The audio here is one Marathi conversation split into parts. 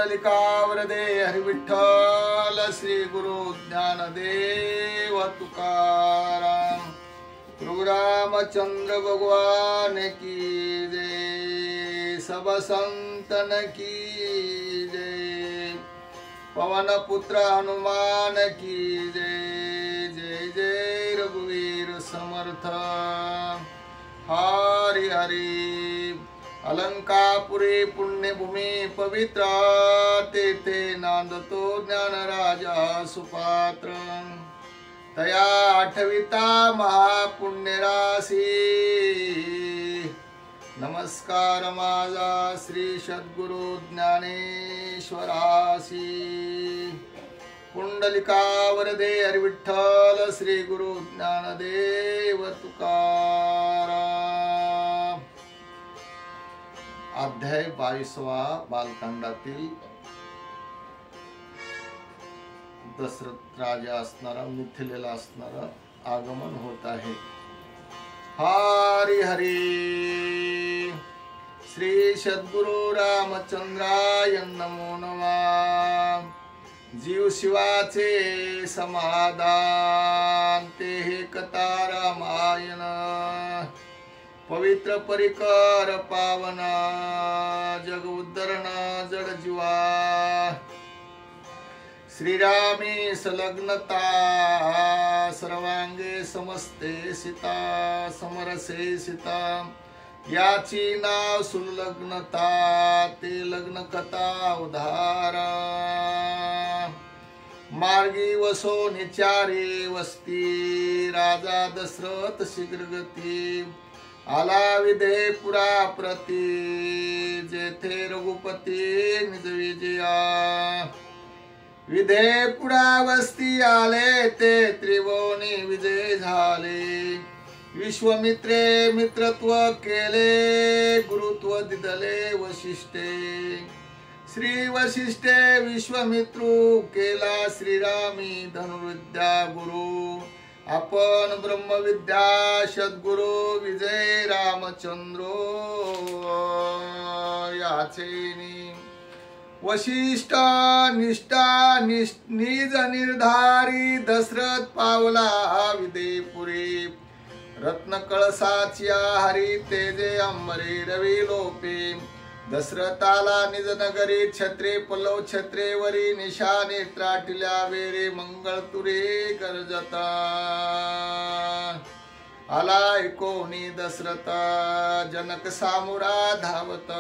पुंडलिकावरदे हरि विठ्ठल श्री गुरु ज्ञानदेव तुकाराम प्रभु रामचंद्र भगवान की जय। सब संतन की जय। पवन पुत्र हनुमान की जय। जय जय रघुवीर समर्थ। हरि हरि। अलंकापुरी पुण्यभूमी पवित्र तेथे नांदतो ज्ञान राजा सुपात्र। तया आठविता महापुण्य राशी। नमस्कार माझा श्री सद्गुरु ज्ञानेश्वरासी। पुंडलिकावरदे हरि विठ्ठल श्री गुरु ज्ञानदेव तुकाराम। अध्याय 22वा बालकांडातील दशरथ राजा असणारा मिथिलेला असणारा आगमन होत आहे। हरी हरी। श्री सद्गुरु रामचंद्राय नमो नमः। जीव शिवाचे समाधान ते हे कथा रामायण। पवित्र परिकर पावना जग उद्धरण जड जीवा। श्रीरामी संलग्नता सर्वांगे समस्ते सीता। समरसे सीता याची नाव सुलग्नता। ते लग्न कथा उधारा। मार्गी वसो निचारे वस्ती। राजा दशरथ शीघ्रगती आला विधेपुरा प्रती। जेथे रघुपती निज विजया। विधेपुरा वस्ती आले ते त्रिभुवनी विजय झाले। विश्वमित्रे मित्रत्व केले गुरुत्व दिदले वशिष्ठे। श्री वशिष्ठे विश्वमित्रु केला श्रीरामी धनुर्विद्या गुरु। आपण ब्रह्मविद्या सद्गुरु विजय रामचंद्रो याचेनी। वशिष्ठ निष्ठा निज निर्धारी दशरथ पावला विदेपुरी। रत्न कळसाची हरी तेजे अंबरे रवी लोपे। दशरथाला निज नगरी छत्रे पल्लव छत्रेवरी निशाने त्राटिल्या वेरे मंगळ तुरे गरजता। आला कोणी दशरथ जनक सामुरा धावत।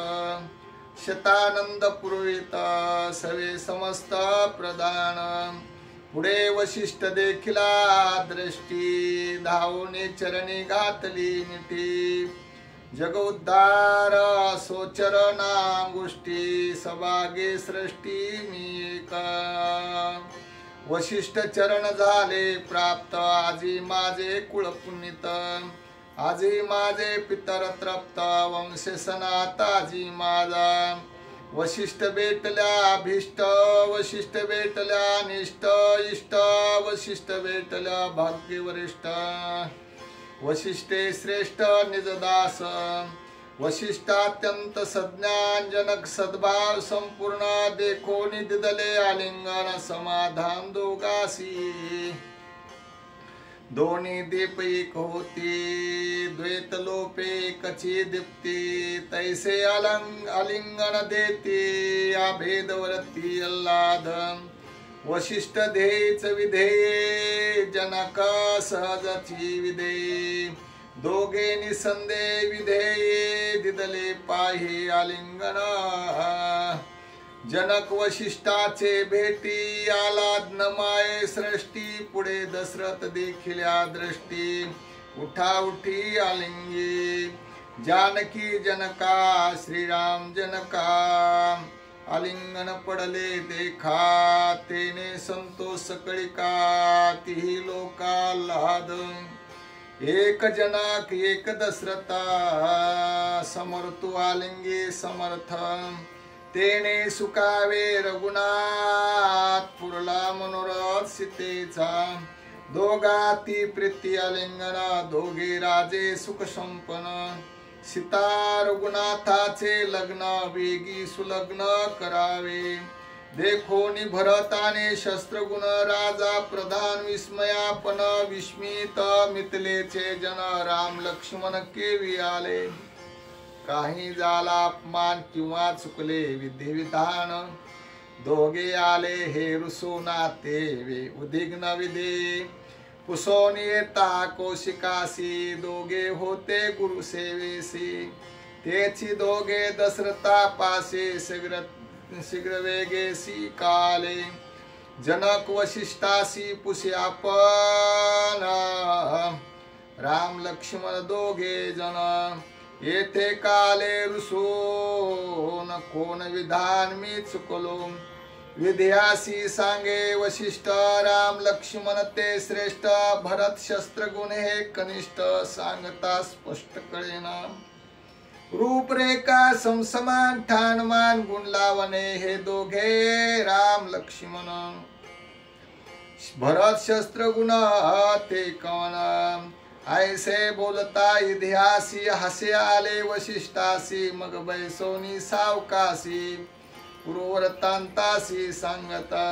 शतानंद पुरवित सवे समस्त प्रधान। पुढे वशिष्ठ देखिला दृष्टी। धावणे चरणी घातली मिठी। जग उद्धार सोचरणा गोष्टी। सभागे सृष्टी मी एका। वशिष्ठ चरण झाले प्राप्त। आजी माझे कुळ पुनीत। आजी माझे पितर तृप्त। वंश सनाताजी माझा। वशिष्ठ भेटल्या अभिष्ट। वशिष्ठ भेटल्या निष्ठ इष्ट। वशिष्ठ भेटल्या भाग्य वरिष्ठ। वशिष्ठे श्रेष्ठ निजदास। वशिष्ठात्यंत सज्ञान जनक सद्भाव संपूर्ण। देखोनी दिदले आलिंगन समाधान दोघासी। दोन्ही दीप एक होती। द्वैत लोपे कची दीप्ती। तैसे आलिंगन देती अभेदवरती अल्लाद। वशिष्ठ ध्येयच विधेय जनक सहजची विधेय। दोघे निसंदेह विधेय दिदले पाहे आलिंगन। जनक वशिष्ठाचे भेटी आलाद नमाये सृष्टी। पुढे दशरथ देखिल्या दृष्टी। उठा उठी आलिंगी जानकी जनका। श्रीराम जनका आलिंगन पडले देखा। तेने संतोष कळिका तिही लोकाल्हाद। एक जनक एक दशरथा समर्थु आलिंगे समर्थ। तेने सुखावे रघुनाथ पुरला मनोरथ सीतेचा। दोघाती प्रीती आलिंगना दोघे राजे सुख संपन्न। सीता रघुनाथाचे लग्न वेगी सुलग्न करावे. देखोनी भरताने शस्त्रगुण राजा प्रधान विस्मयापन विस्मित मिथिलेचे जन राम लक्ष्मण केवी आले. काही झाला अपमान किंवा चुकले विधिविधान दोघे आले हे रुसूना ते वे उद्विग्न विधी. पुसोन येता कौशिकासी दोघे होते गुरुसेवेसी. तेची दोघे दशरथा पासे शीघ्र वेगेसी काले. जनक वशिष्ठासी पुसे आपण राम लक्ष्मण दोघे जन. येथे काले रुसून कोण विधान मी चुकलो. विद्यासी सांगे वशिष्ठ राम लक्ष्मण ते श्रेष्ठ. भरत शस्त्रगुण हे कनिष्ठ सांगता स्पष्ट कळेना. रूपरेखा समसमान ठाणमान गुण लावणे हे दोघे राम लक्ष्मण. भरत शस्त्रगुण ते कवन. ऐसे बोलता इतिहासी हसे आले वशिष्ठासी. मग बैसोनी सावकासी पूर्ववृत्तांतासी सांगता.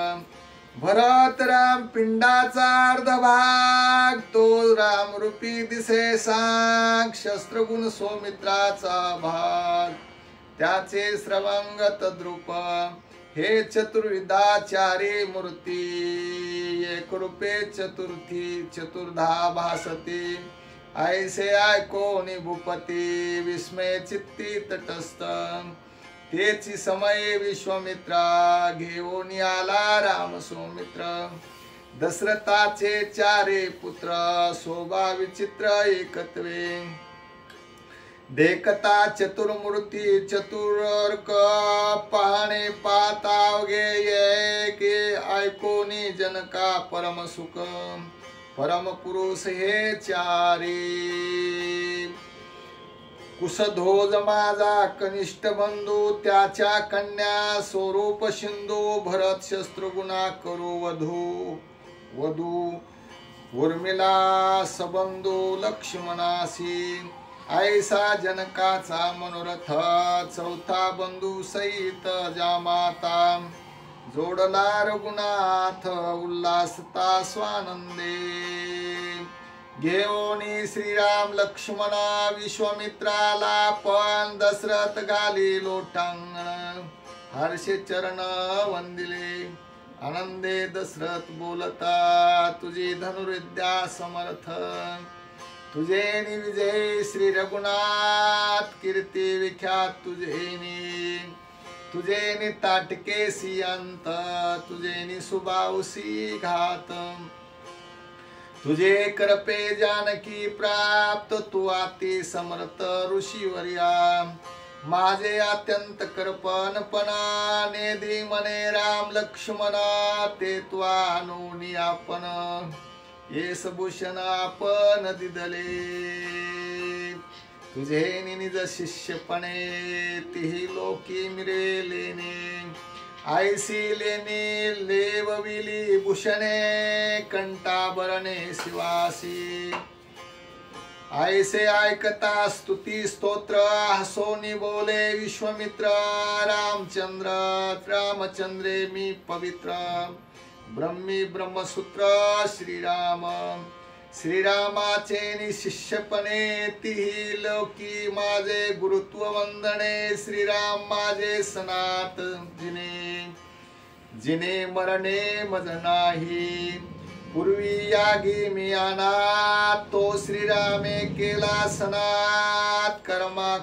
भरत राम पिंडाचा अर्ध भाग तो राम रूपी दिसे सांग. शस्त्रगुण सौमित्राचा भाग त्याचे श्रवंगत द्रुप. हे चतुर्विधाचारी मूर्ती एक रूपे चतुर्थी चतुर्धा भासती. ऐसे ऐकोनी भूपती विस्मय चित्ती तटस्थ. तेची समये विश्वामित्रा घेऊन आला राम सौमित्र. दशरथाचे चारे पुत्र शोभा विचित्र एकत्वे. देखता चतुर्मूर्ती चतुर्क पाहणे पातावगे के ऐकोनी जनका परम सुख. परम पुरुष हे चारी. कुशध्वज माझा कनिष्ठ बंधू त्याच्या कन्या स्वरूप सिंधू. भरत शस्त्रगुणा करू वधू उर्मिला सबंधू लक्ष्मणासी. ऐसा जनकाचा मनोरथ चौथा बंधू सहित जामाता. जोडला रघुनाथ उल्हासता स्वानंदे. घेऊनी श्रीराम लक्ष्मण विश्वामित्राला पण दशरथ घाली लोटांगण. हर्षे चरण वंदिले आनंदे दशरथ बोलता. तुझी धनुर्विद्या समर्थ तुझे विजय श्री रघुनाथ. कीर्ती विख्यात तुझे ताटके सियंत. तुझे सुबाऊसी घात. तुझे करपे जानकी प्राप्त. तू अति समर्थ ऋषीवर्या. माझे अत्यंत करपणपणा नेदी मने राम लक्ष्मणा. ते त्वा अनुनी आपण येस भूषण आपण दिदले. तुझे निज शिष्यपणे तिही लोकी मिरे लेणे. ऐसी लेणी लेवविली भूषणे कंठाभरणे शिवासी. ऐसे ऐकता स्तुती स्तोत्र हसोनी बोले विश्वामित्र. रामचंद्रे मी पवित्र. ब्रह्मी ब्रह्मसूत्र श्रीराम. श्रीरामाचे शिष्यपणे तिही लोकी माझे गुरुत्व वंदने. श्रीराम माझे सनात जिने मरणे मज नाही. पूर्वी यागी मी अनाथ तो श्रीरामे केला सनात.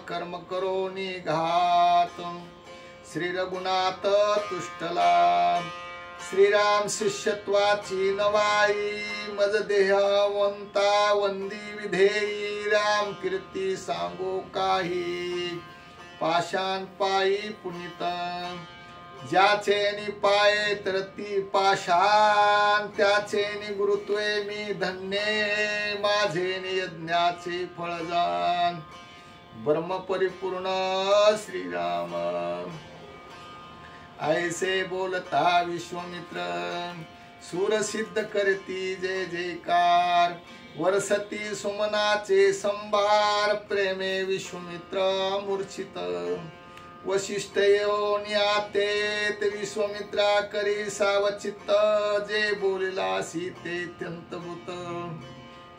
कर्म करोनी घात. श्री रघुनाथ तुष्टला. श्रीराम शिष्यत्वाची नवाई. मज देहवंता वंदी विधेयी. राम कीर्ती सांगो काही. पाषाण पायी पुनित. ज्याचे नि पाये तर ती पाषाण. त्याचे नि गुरुत्वे मी धन्य. माझे नि यज्ञाचे फळजान. ब्रह्म परिपूर्ण श्रीराम. ऐसे बोलता विश्वामित्र. सूर सिद्ध करती जय जयकार वरसती सुमनाचे संभार प्रेमे विश्वामित्र मूर्छित वशिष्ठ येऊन आतेत विश्वामित्रा करी सावचित्त जे बोलिलासी ते अत्यंतभूत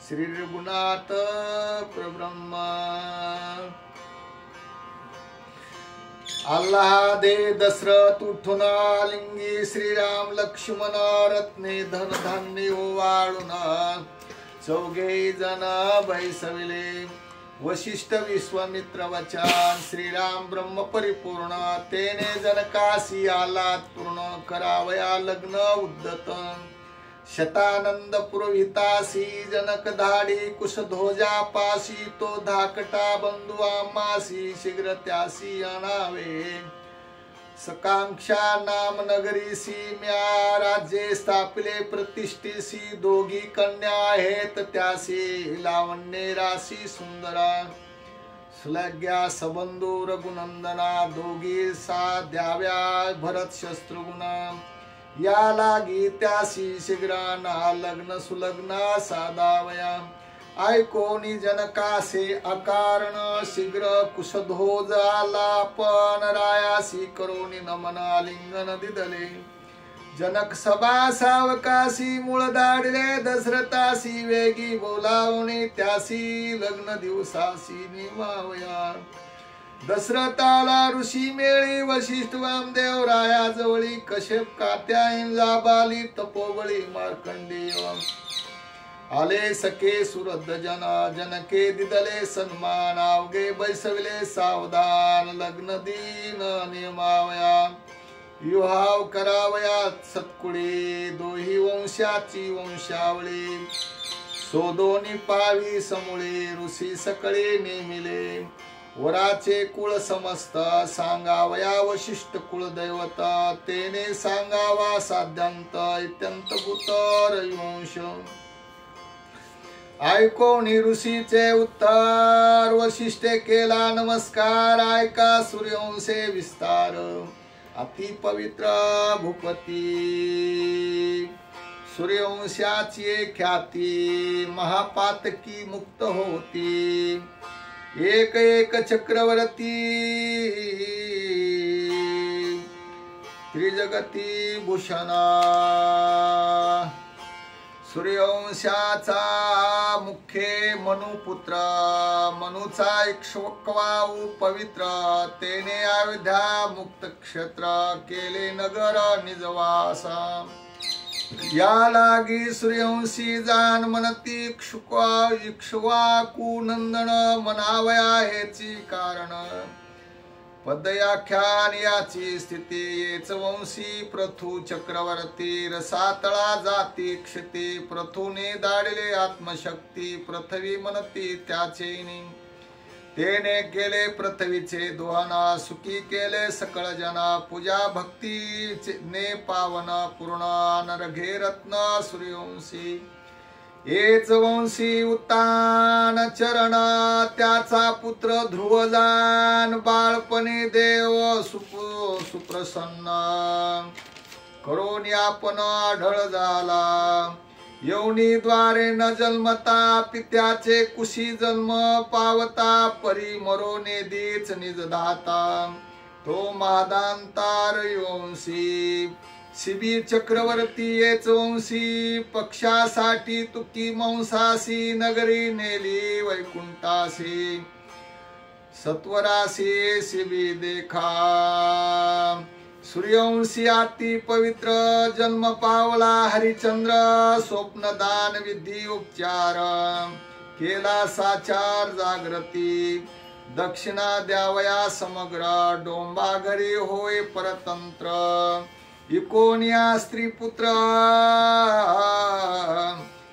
श्री रघुनाथ प्रब्रह्मा आल्हादे दशरथ उठून लिंगी श्रीराम लक्ष्मण रत्ने धन धान्य ओवाळून चौघे जण बैसविले वशिष्ठ विश्वामित्र वचन श्रीराम ब्रह्म परिपूर्ण तेने जनकासी आला पूर्ण करावया लग्न उद्दत शतानंद पुरोहितासी जनक धाडी कुशध्वजा पासी तो धाकटा बंधू आमासी शीघ्र त्यासी आणावे सकांक्षा नाम नगरीसी म्या राज्ये स्थापिले प्रतिष्ठीसी दोघी कन्या आहेत त्यासी लावण्ये राशी सुंदरा सुलग्या सबंधू रघुनंदना दोघी सा द्याव्या भरत शस्त्रुघ्ना या लागी त्यासी शीघ्राना लग्न सुलग्ना साधावया ऐकोनी जनकासे अकारण शीघ्र कुशध्वजाला पण रायासी करोनी नमन आलिंगन दिदले जनक सभा सावकासी मूळ दाडिले दशरथासी वेगी बोलावणे त्यासी लग्न दिवसासी निमावया दशरथाला ऋषी मेळी वशिष्ठ वामदेव राया जवळी कश्यप कात्यायन जाबाली तपोबळी मार्कंडेय आले सखे सुरद जना जनके दिदले सन्मान अवघे बैसविले सावधान लग्न दीन नियमावया विवाह करावया सत्कुळे दोही वंशाची वंशावळी सोदोनी पावी समुळे ऋषी सकळे नेमिले वराचे कुळ समस्त सांगावया वशिष्ठ कुळ दैवत तेने सांगावा साध्यांत इत्यंत भूतर वंश ऐकोनी ऋषीचे उत्तर वशिष्ठे केला नमस्कार ऐका सूर्यवंशे विस्तार अति पवित्र भूपती सूर्यवंशाची ख्याती महापातकी मुक्त होती एक एक चक्रवर्ती त्रिजगती भूषणा सूर्यवंशाचा मुख्य मनुपुत्र मनुचा इक्ष्वाकु पवित्र तेने अयोध्या मुक्त क्षेत्र केले नगर निजवासा या लागी सूर्यवंशी जान मनती इक्ष्वाकु नंदन मनावया हेची कारण पदयाख्यान याची स्थिती येच वंशी प्रथु चक्रवर्ती रसातळा जाती क्षती प्रथुने दाडिले आत्मशक्ती पृथ्वी मनती त्याचे तेने केले पृथ्वीचे दोहना सुखी केले सकळ जना पूजा भक्ती ने पावन पूर्ण नरघे रत्न सूर्यवंशी हेच वंशी उत्तान चरण त्याचा पुत्र ध्रुवजान बाळपणे देव सुप्रसन्न करून आपण आढळ झाला यवनी द्वारे न जन्मता पित्याचे कुशी जन्म पावता परी मरोने दीच निज धाता तो महादांतार वंशी शिबी चक्रवर्ती येच वंशी पक्षासाठी तुकी मंसासी नगरी नेली वैकुंठासी सत्वरासी शिबी देखा सूर्यवंशी अति पवित्र जन्म पावला हरिचंद्र स्वप्नदान विधी उपचार केला साचार जागृती दक्षिणा द्यावया समग्र डोंबा घरी होय परतंत्र इकोनिया स्त्रीपुत्र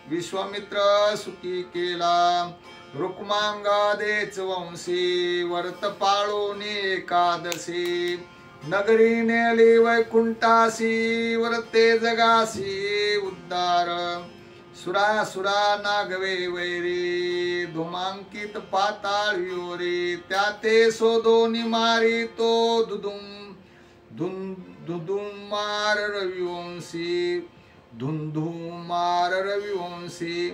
विश्वामित्र सुखी केला रुक्मांगादेच वंशी व्रत पाळून एकादशी नगरी नेली वैकुंठासी व्रते जगासी उद्धार सुरा नागवे वैरी धुमांकित पाताळ योरी त्या ते सोदोनी मारी तो दुदुमार रविवंशी धुंधुमार रविवंशी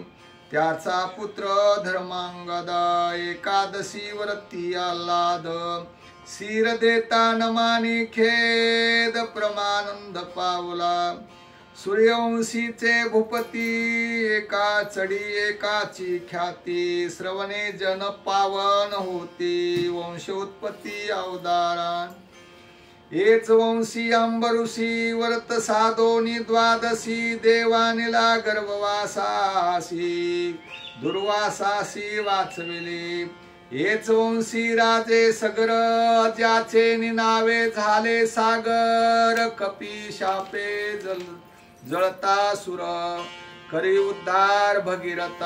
त्याचा पुत्र धर्मांगद एकादशी व्रती आल्हाद शिर देता नमानी खेद प्रमानंद पावला सूर्यवंशीचे भूपती एका चढी एकाची ख्याती श्रवणे जन पावन होती वंशोत्पत्ती अवतारान एच वंशी अंबरुषी व्रत साधोनी द्वादशी देवानिला गर्भवासासी दुर्वासासी वाचविले एच वंशी राजे सगर ज्याचे निनावे झाले सागर कपी शापे जळता सुर करी उद्धार भगीरथ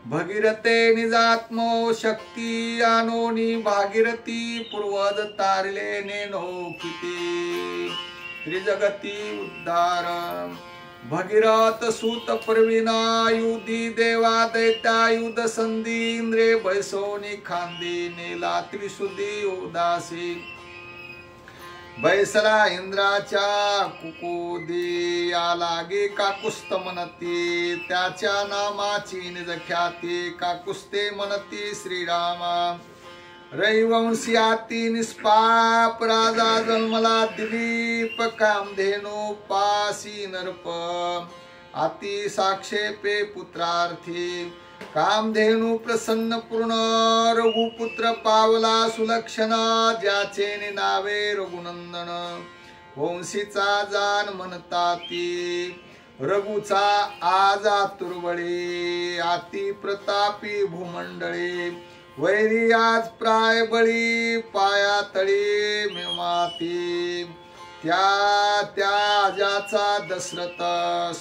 भगीरथे निजात्मो शक्ती आणोनी भागीरथी पूर्वज तारले नेनो किती त्रिजगती उद्धार भगीरथ सूत प्रवीणा युधी देवा दैत्यायुध संधी इंद्रे बैसोनी खांदी नेला त्रिशुद्धी उदासी बैसला इंद्राच्या कुकुदी या लागे काकुस्त म्हणती त्याच्या नामाची निज ख्याती काकुस्ते म्हणती श्रीरामा रविवंशी आती निष्पाप राजा जन्मला दिलीप कामधेनु पासी नरप आती साक्षेपे पुत्रार्थी कामधेनु प्रसन्न पूर्ण रघुपुत्र पावला सुलक्षणा ज्याचे नावे रघुनंदन वंशीचा जान म्हणताती रघुचा आज आतुरबळी आती प्रतापी भूमंडळी वैरी आज प्राय बळी पाया तळी मिमाती त्या त्या ज्याचा दशरथ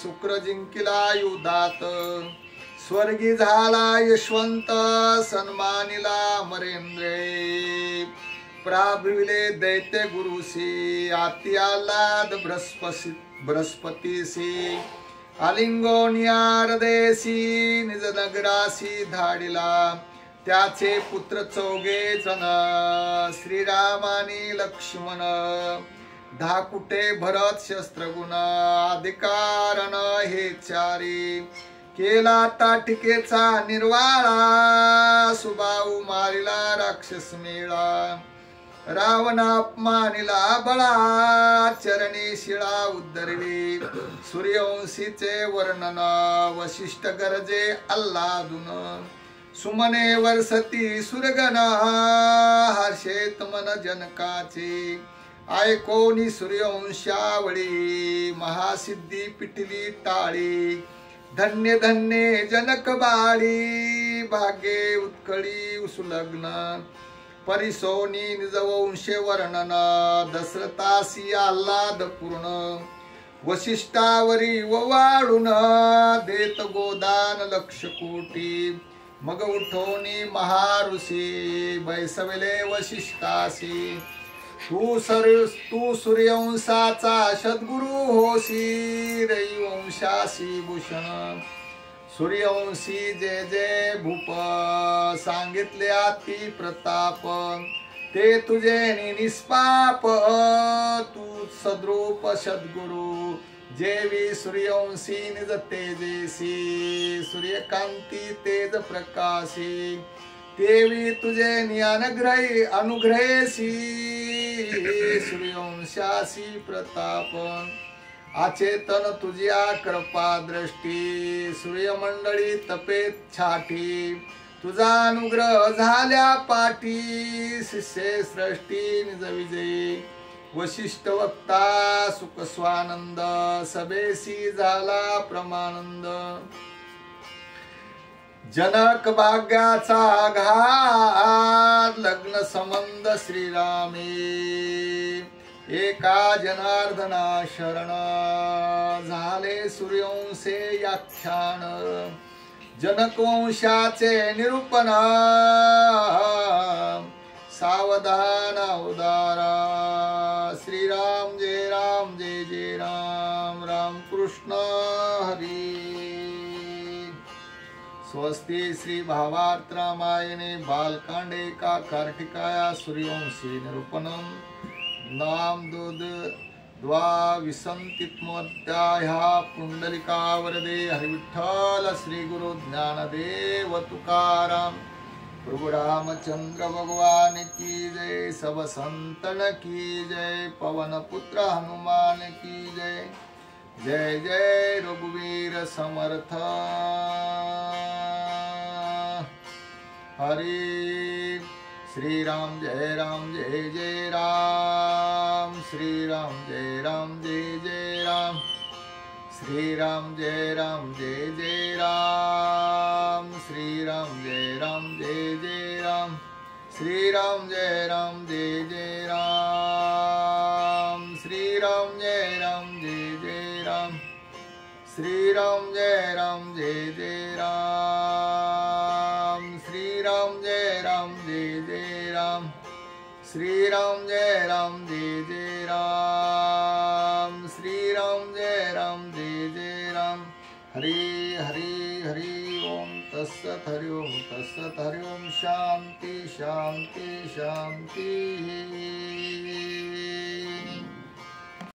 शुक्र जिंकिला युधात स्वर्गी झाला यशवंत सन्मानिला मरेंद्रे प्राभिले दैत्य गुरुसी आती आल्हाद बृहस्पतीसी आलिंगोनिया हृदयसी निज नगरासी धाडिला त्याचे पुत्र चौघे जण श्रीरामानी लक्ष्मण धाकुटे भरत शस्त्रगुण अधिकारण हे चारी केला ताटिकेचा निर्वाळा सुबाऊ मारिला राक्षस मेळा रावण अपमानिला बळा चरणी शिळा उद्धरली सूर्यवंशीचे वर्णन वशिष्ठ गरजे आल्हादून सुमने वर्षती सुरगण हर्षेत मन जनकाचे ऐकोनी सूर्यवंशावळी महासिद्धी पिटली टाळी धन्य धन्य जनक बाळी भाग्ये उत्कळी उसुलग्न परिसोनी निजवंशे वर्णन दशरथासी आल्हाद पूर्ण वशिष्ठावरी ववाळून देत गोदान लक्ष कोटी मग उठोनी महाऋषी बैसविले वशिष्ठासी तू सूर्यवंशाचा सद्गुरु होसी रविवंशासी भूषण सूर्यवंशी जय जय भूप सांगितले अति प्रताप ते तुझे निष्पाप तू सद्रूप सद्गुरु जेवी सूर्यवंशी निज तेजेसी सूर्यकांती तेज प्रकाशी देवी तुझे नियानग्रही अनुग्रहेसी सूर्यवंशासी प्रताप आचेतन तुझ्या कृपा दृष्टी सूर्यमंडळी तपेत छाटी तुझा अनुग्रह झाल्या पाठी शिष्ये सृष्टी निज विजयी वशिष्ठ वक्ता सुख स्वानंद सभेसी झाला प्रमानंद जनक भाग्याचा घात लग्न संबंध श्रीरामे एका जनार्दना शरण झाले सूर्यवंशे व्याख्यान जनक वंशाचे निरूपण सावधान उदारा श्रीराम जय जय राम राम कृष्ण हरी स्वस्ति श्री भावार्थ रामायणे बालकांडे का कार्तिकाया सूर्यवंशी निरूपणम नाम दूध द्वाविंशतितमोऽध्यायः पुंडलिकावरदे हरिविठ्ठल श्री गुरु ज्ञानदेव तुकाराम प्रभु रामचंद्र भगवान की जय। सब संतन की जय। पवन पुत्र हनुमान की जय। जय जय रघुवीर समर्थ। हरि श्री राम जय जय राम। श्री राम जय जय राम। श्री राम जय जय राम। श्री राम जय जय राम। श्री राम जय जय राम। श्री राम जय जय राम। श्री राम जय जय राम। श्री राम जय जय राम। श्री राम जय जय राम। श्री राम जय जय राम। हरि हरि हरि ओम तत्सत्। हरि ओम तत्सत्। हरि ओम शांति शांति शांति।